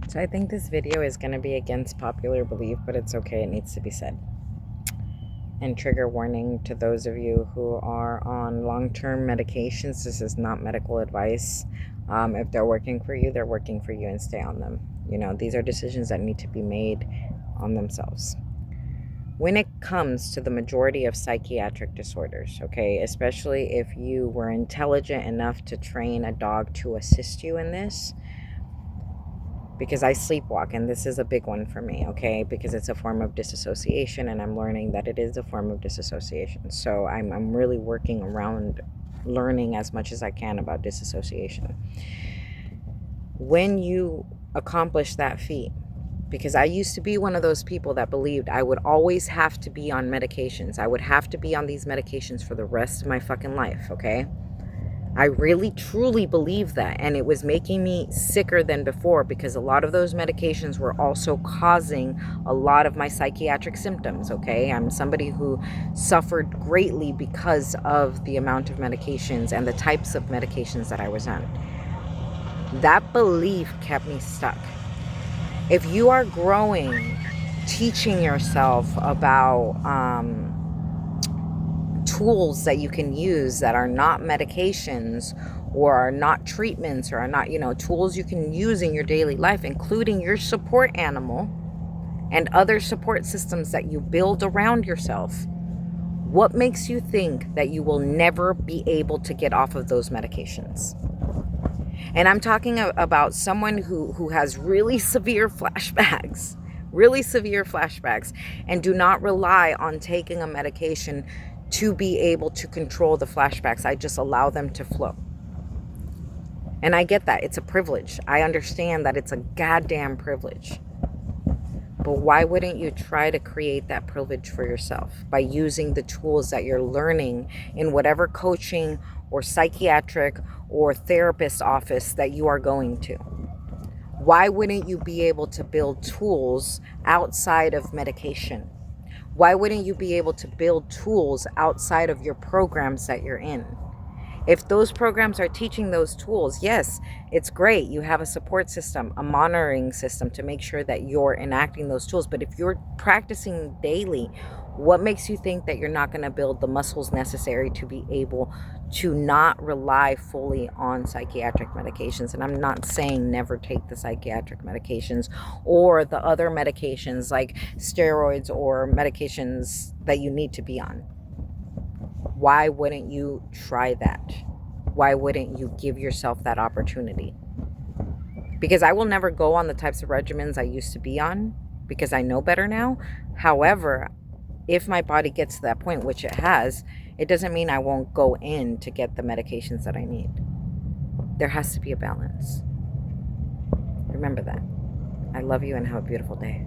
So I think this video is going to be against popular belief, but it's okay. It needs to be said. And trigger warning to those of you who are on long-term medications. This is not medical advice. If they're working for you, they're working for you, and stay on them. You know, these are decisions that need to be made on themselves. When it comes to the majority of psychiatric disorders, okay, especially if you were intelligent enough to train a dog to assist you in this, because I sleepwalk, and this is a big one for me, okay, because it's a form of disassociation, and I'm learning that it is a form of disassociation. So I'm really working around learning as much as I can about disassociation. When you accomplish that feat, because I used to be one of those people that believed I would always have to be on medications. I would have to be on these medications for the rest of my fucking life, okay? I really truly believe that, and it was making me sicker than before because a lot of those medications were also causing a lot of my psychiatric symptoms, okay? I'm somebody who suffered greatly because of the amount of medications and the types of medications that I was on. That belief kept me stuck. If you are growing, teaching yourself about tools that you can use that are not medications or are not treatments or are not, tools you can use in your daily life, including your support animal and other support systems that you build around yourself, what makes you think that you will never be able to get off of those medications? And I'm talking about someone who has really severe flashbacks, and do not rely on taking a medication to be able to control the flashbacks. I just allow them to flow. And I get that. It's a privilege. I understand that it's a goddamn privilege. But why wouldn't you try to create that privilege for yourself by using the tools that you're learning in whatever coaching or psychiatric or therapist office that you are going to? Why wouldn't you be able to build tools outside of medication? Why wouldn't you be able to build tools outside of your programs that you're in? If those programs are teaching those tools, yes, it's great. You have a support system, a monitoring system to make sure that you're enacting those tools. But if you're practicing daily, what makes you think that you're not going to build the muscles necessary to be able to not rely fully on psychiatric medications? And I'm not saying never take the psychiatric medications or the other medications like steroids or medications that you need to be on. Why wouldn't you try that? Why wouldn't you give yourself that opportunity? Because I will never go on the types of regimens I used to be on because I know better now. However, if my body gets to that point, which it has, it doesn't mean I won't go in to get the medications that I need. There has to be a balance. Remember that. I love you and have a beautiful day.